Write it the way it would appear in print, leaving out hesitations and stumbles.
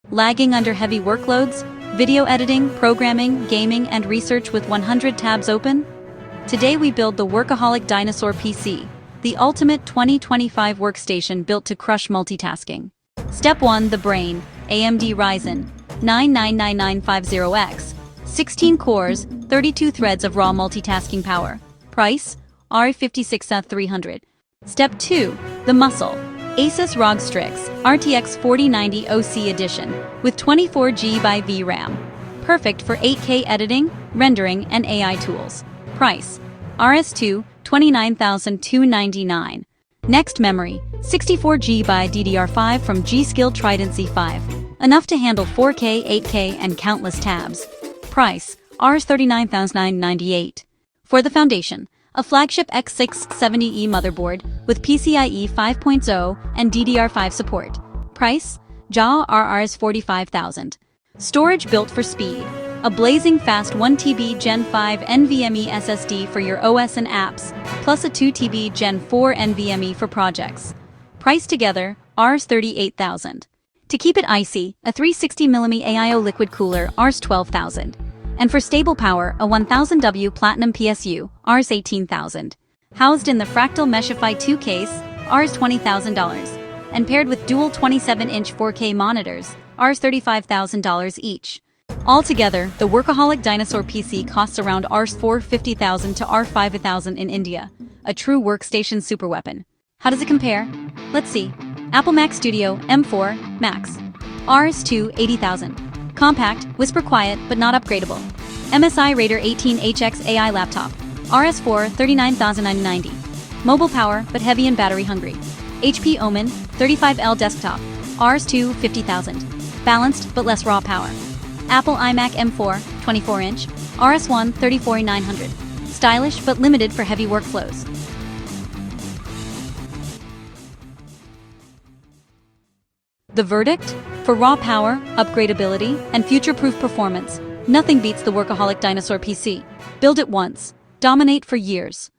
Lagging under heavy workloads? Video editing, programming, gaming, and research with 100 tabs open? Today we build the Workaholic Dynosaur PC, the ultimate 2025 workstation built to crush multitasking. Step 1. The brain, AMD Ryzen 9950X, 16 cores, 32 threads of raw multitasking power. Price, $56,300. Step 2. The muscle, ASUS ROG Strix RTX 4090 OC Edition, with 24GB RAM. Perfect for 8K editing, rendering, and AI tools. Price, RS2, $29,299. Next memory, 64GB DDR5 from G-Skill Trident Z5. Enough to handle 4K, 8K, and countless tabs. Price, Rs $39,998. For the foundation, a flagship X670E motherboard with PCIe 5.0 and DDR5 support. Price, Rs $45,000. Storage built for speed. A blazing fast 1TB Gen 5 NVMe SSD for your OS and apps, plus a 2TB Gen 4 NVMe for projects. Price together, Rs $38,000. To keep it icy, a 360mm AIO liquid cooler, Rs $12,000. And for stable power, a 1000W Platinum PSU, Rs $18,000. Housed in the Fractal Meshify 2 case, Rs $20,000. And paired with dual 27-inch 4K monitors, Rs $35,000 each. Altogether, the Workaholic Dynosaur PC costs around Rs $450,000 to Rs $5,000 in India. A true workstation superweapon. How does it compare? Let's see. Apple Mac Studio M4 Max, Rs $280,000. Compact, whisper quiet, but not upgradable. MSI Raider 18HX AI laptop, Rs $39,990. Mobile power, but heavy and battery hungry. HP Omen 35L desktop, Rs $250,000. Balanced, but less raw power. Apple iMac M4 24-inch, Rs $34,900. Stylish, but limited for heavy workflows. The verdict? For raw power, upgradability, and future-proof performance, nothing beats the Workaholic Dynosaur PC. Build it once. Dominate for years.